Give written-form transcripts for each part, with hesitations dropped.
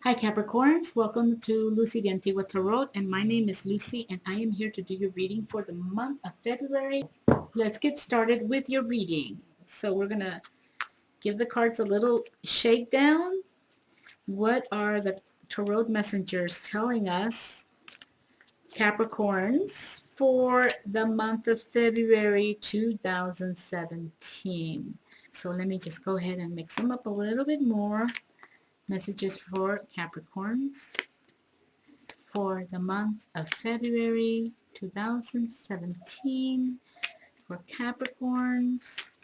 Hi Capricorns, welcome to Lucy the Antigua Tarot, and my name is Lucy and I am here to do your reading for the month of February. Let's get started with your reading. So we're going to give the cards a little shakedown. What are the Tarot messengers telling us, Capricorns, for the month of February 2017? So let me just go ahead and mix them up a little bit more. Messages for Capricorns for the month of February 2017 for Capricorns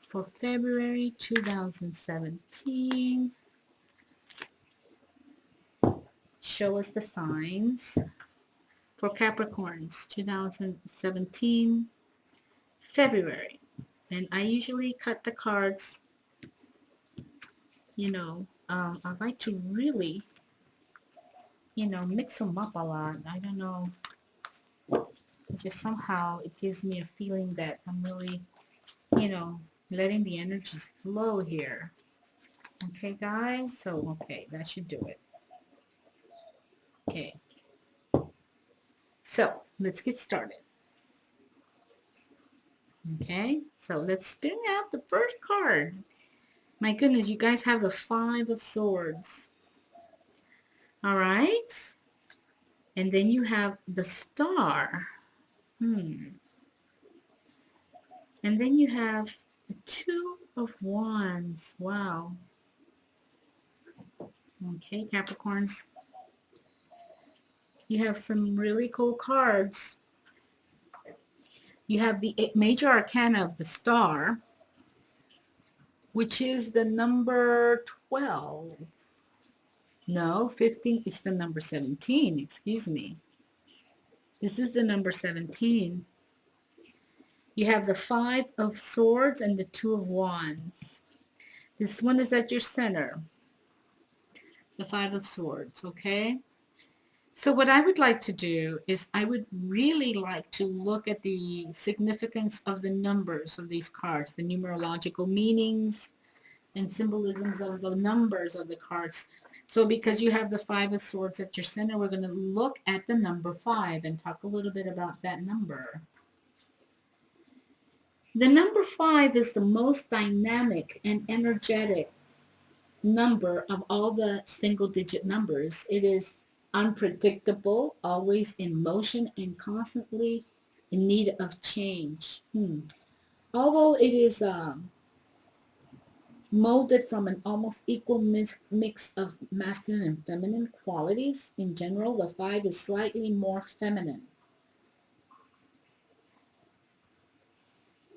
for February 2017. Show us the signs for Capricorns 2017 February. And I usually cut the cards, I like to really, mix them up a lot. I don't know. It's just somehow it gives me a feeling that I'm really, letting the energies flow here. Okay, guys? So, okay, that should do it. Okay. So, let's get started. Okay, so let's bring out the first card. My goodness, you guys have the Five of Swords. All right. And then you have the Star. And then you have the Two of Wands. Wow. Okay, Capricorns. You have some really cool cards. You have the major arcana of the Star, which is the number 12. No, 15 is the number 17. Excuse me. This is the number 17. You have the Five of Swords and the Two of Wands. This one is at your center. The Five of Swords, okay? So what I would like to do is I would really like to look at the significance of the numbers of these cards, the numerological meanings and symbolisms of the numbers of the cards. So because you have the Five of Swords at your center, we're going to look at the number 5 and talk a little bit about that number. The number 5 is the most dynamic and energetic number of all the single-digit numbers. It is unpredictable, always in motion, and constantly in need of change. Although it is molded from an almost equal mix of masculine and feminine qualities, in general, the 5 is slightly more feminine.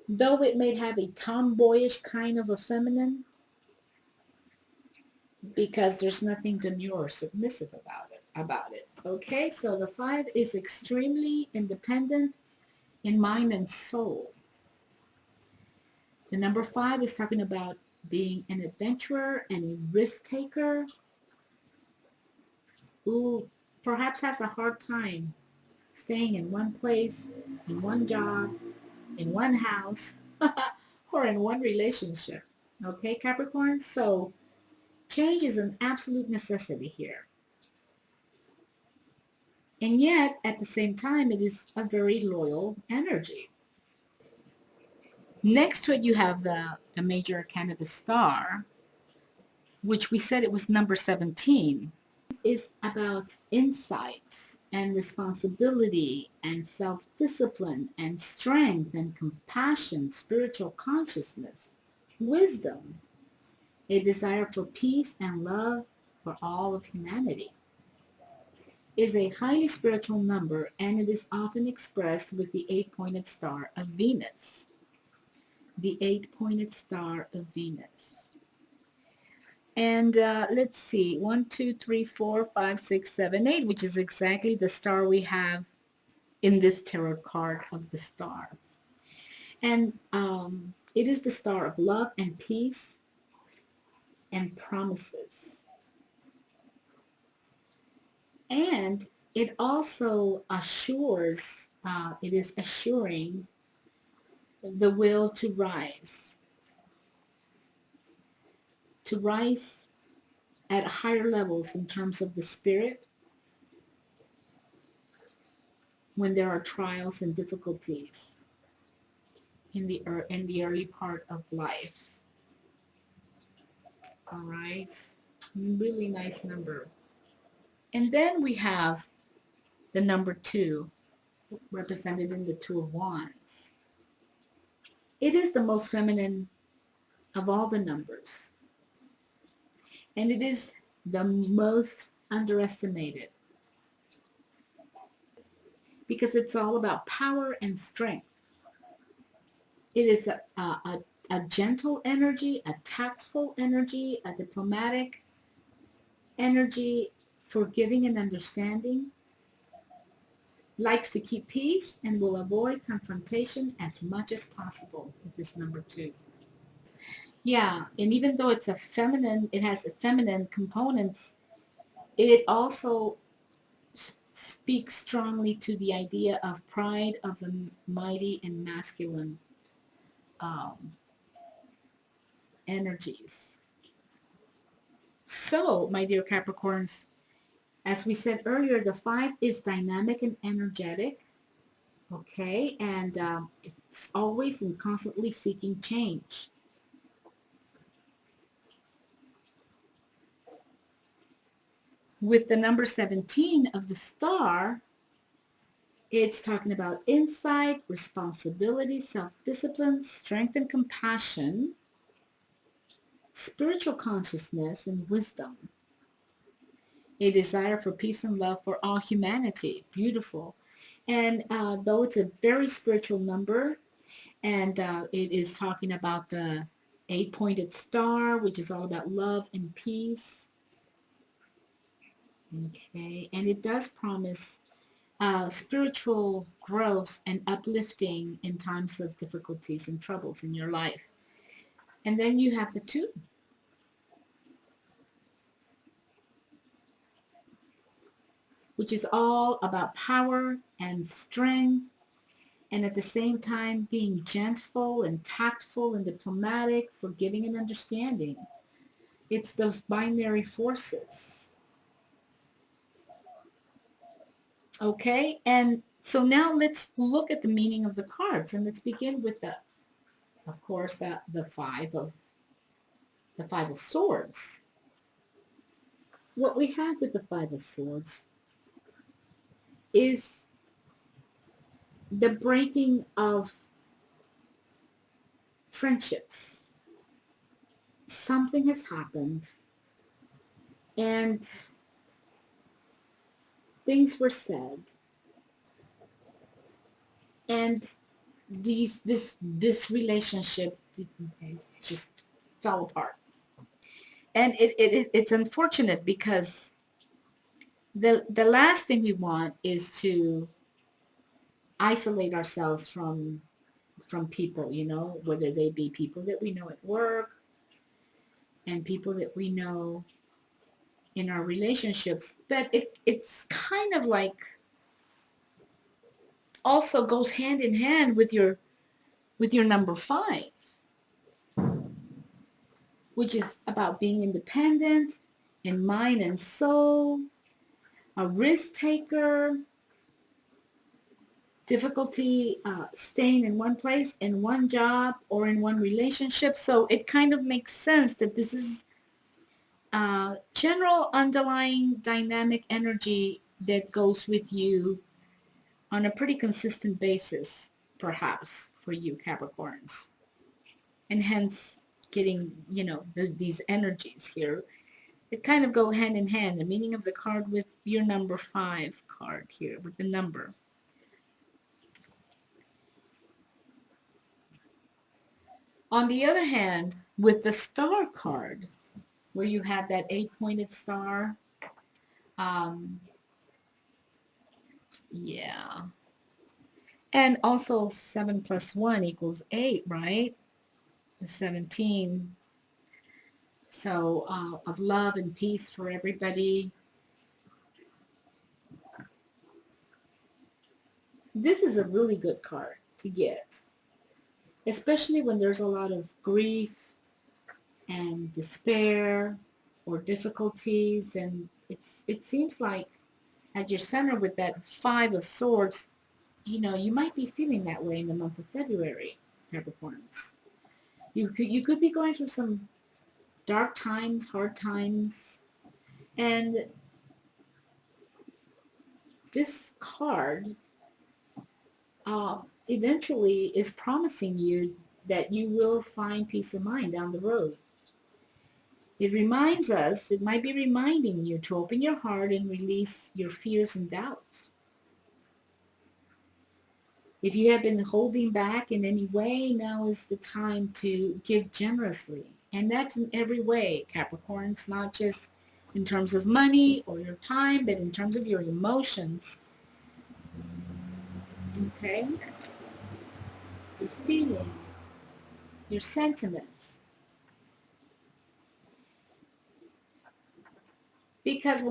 Though it may have a tomboyish kind of a feminine, because there's nothing demure or submissive about it. Okay, so the 5 is extremely independent in mind and soul. The number 5 is talking about being an adventurer and a risk taker who perhaps has a hard time staying in one place, in one job, in one house, or in one relationship. Okay, Capricorn? So change is an absolute necessity here. And yet, at the same time, it is a very loyal energy. Next to it, you have the major arcana, the Star, which we said it was number 17. Is about insight and responsibility and self-discipline and strength and compassion, spiritual consciousness, wisdom, a desire for peace and love for all of humanity. Is a highly spiritual number, and it is often expressed with the 8-pointed star of Venus. The 8-pointed star of Venus. And let's see, 1, 2, 3, 4, 5, 6, 7, 8, which is exactly the star we have in this tarot card of the star. And it is the star of love and peace and promises. And it also assures, it is assuring the will to rise. to rise at higher levels in terms of the spirit when there are trials and difficulties in the early part of life. All right, really nice number. And then we have the number 2, represented in the Two of Wands. It is the most feminine of all the numbers, and it is the most underestimated because it's all about power and strength. It is a gentle energy, a tactful energy, a diplomatic energy, forgiving and understanding, likes to keep peace, and will avoid confrontation as much as possible with this number 2. Yeah, and even though it's a feminine, it has feminine components, it also speaks strongly to the idea of pride of the mighty and masculine um, energies. So, my dear Capricorns, as we said earlier, the 5 is dynamic and energetic, okay, and it's always and constantly seeking change. With the number 17 of the star, it's talking about insight, responsibility, self-discipline, strength and compassion, spiritual consciousness, and wisdom. A desire for peace and love for all humanity. Beautiful. And though it's a very spiritual number, and it is talking about the 8-pointed star, which is all about love and peace. Okay, and it does promise spiritual growth and uplifting in times of difficulties and troubles in your life. And then you have the 2, which is all about power and strength, and at the same time being gentle and tactful and diplomatic, forgiving and understanding. It's those binary forces. Okay, and so now let's look at the meaning of the cards, and let's begin with of course, the 5 of Swords. What we have with the 5 of Swords is the breaking of friendships. Something has happened, and things were said, and this relationship just fell apart. And it's unfortunate because the last thing we want is to isolate ourselves from people, whether they be people that we know at work and people that we know in our relationships. But it's kind of like also goes hand in hand with your number 5, which is about being independent in mind and soul, a risk taker, difficulty staying in one place, in one job, or in one relationship. So it kind of makes sense that this is general underlying dynamic energy that goes with you on a pretty consistent basis, perhaps, for you Capricorns. And hence getting, these energies here that kind of go hand in hand, the meaning of the card with your number 5 card here, with the number. On the other hand, with the star card, where you have that 8-pointed star, yeah. And also 7 plus 1 equals 8, right? 17. So of love and peace for everybody. This is a really good card to get, especially when there's a lot of grief and despair or difficulties. And it seems like at your center with that Five of Swords, you might be feeling that way in the month of February, Capricorns. You could be going through some dark times, hard times, and this card eventually is promising you that you will find peace of mind down the road. It might be reminding you to open your heart and release your fears and doubts. If you have been holding back in any way, now is the time to give generously. And that's in every way, Capricorns, not just in terms of money or your time, but in terms of your emotions. Okay? Your feelings, your sentiments. Because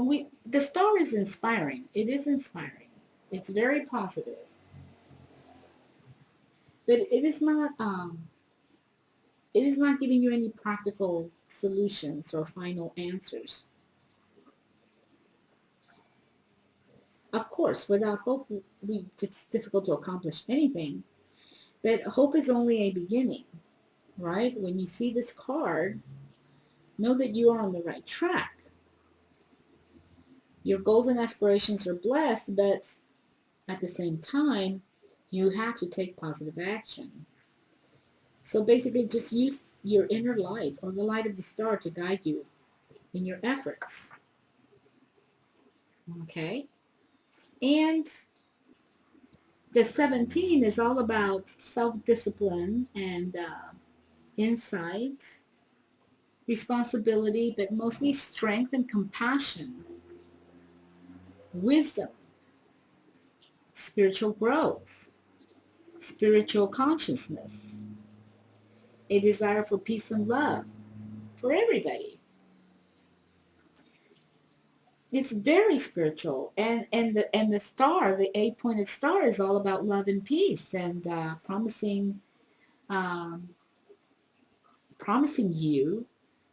the star is inspiring. It is inspiring. It's very positive. But it is not giving you any practical solutions or final answers. Of course, without hope, it's difficult to accomplish anything. But hope is only a beginning, right? When you see this card, know that you are on the right track. Your goals and aspirations are blessed, but at the same time, you have to take positive action. So basically, just use your inner light or the light of the star to guide you in your efforts. Okay? And the 17 is all about self-discipline and insight, responsibility, but mostly strength and compassion, wisdom, spiritual growth, spiritual consciousness, a desire for peace and love for everybody. It's very spiritual, and the star, the 8-pointed star, is all about love and peace, and um, promising you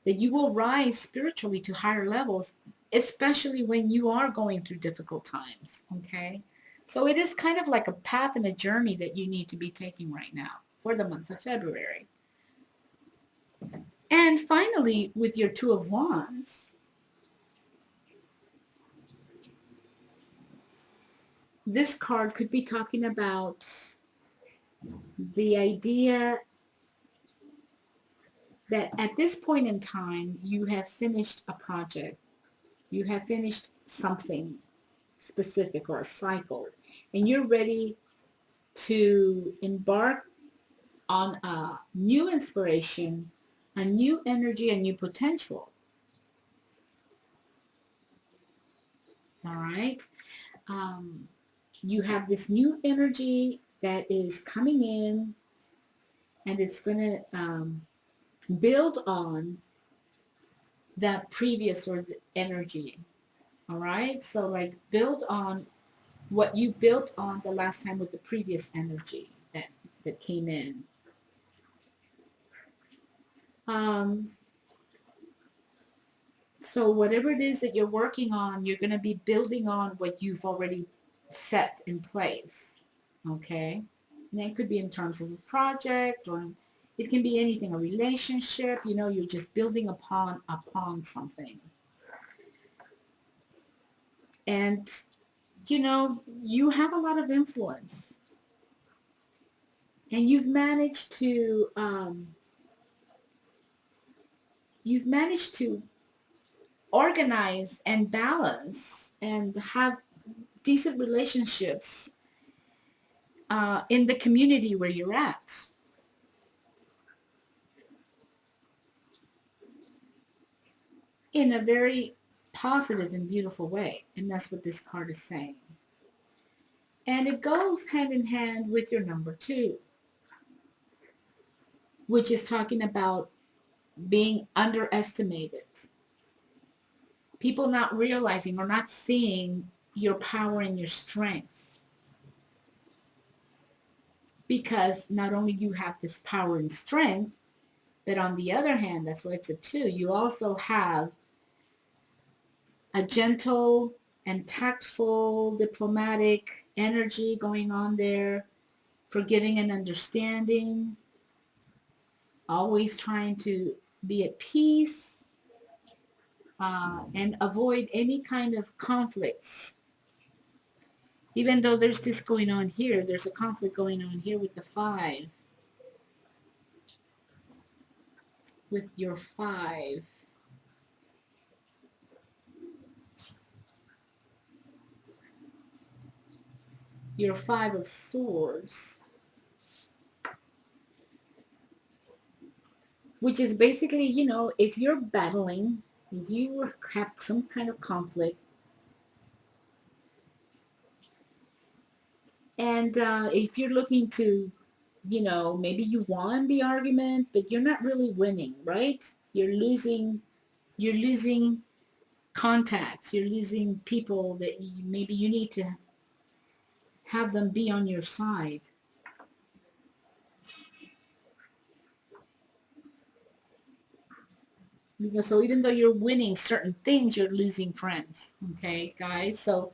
that you will rise spiritually to higher levels, especially when you are going through difficult times. Okay, so it is kind of like a path and a journey that you need to be taking right now for the month of February. And finally, with your Two of Wands, this card could be talking about the idea that at this point in time, you have finished a project, you have finished something specific or a cycle, and you're ready to embark on a new inspiration, a new energy, a new potential. All right. Um, you have this new energy that is coming in, and it's going to build on that previous or the energy. All right. So like build on what you built on the last time with the previous energy that came in. Um, so whatever it is that you're working on, you're going to be building on what you've already set in place. Okay. And that could be in terms of a project, or it can be anything, a relationship, you're just building upon something. And you have a lot of influence, and you've managed to organize and balance and have decent relationships in the community where you're at. In a very positive and beautiful way. And that's what this card is saying. And it goes hand in hand with your number 2, which is talking about being underestimated. People not realizing or not seeing your power and your strength. Because not only you have this power and strength, But on the other hand, that's why it's a 2. You also have a gentle and tactful, diplomatic energy going on there, forgiving and understanding, always trying to be at peace, and avoid any kind of conflicts. Even though there's this going on here, there's a conflict going on here with the 5. With your 5. Your 5 of Swords. Which is basically, you know, if you're battling, if you have some kind of conflict, and if you're looking to, you know, maybe you won the argument, but you're not really winning, right? You're losing contacts, you're losing people that maybe you need to have them be on your side. So even though you're winning certain things, you're losing friends, okay, guys? So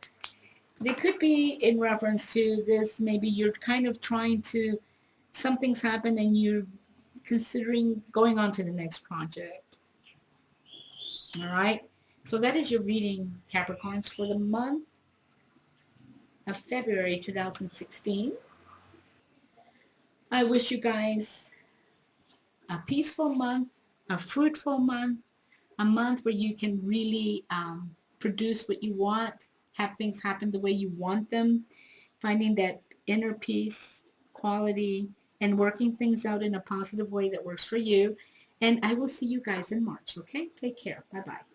they could be in reference to this. Maybe you're kind of trying to, something's happened and you're considering going on to the next project. All right. So that is your reading, Capricorns, for the month of February 2016. I wish you guys a peaceful month, a fruitful month, a month where you can really produce what you want, have things happen the way you want them, finding that inner peace, quality, and working things out in a positive way that works for you. And I will see you guys in March, okay? Take care. Bye-bye.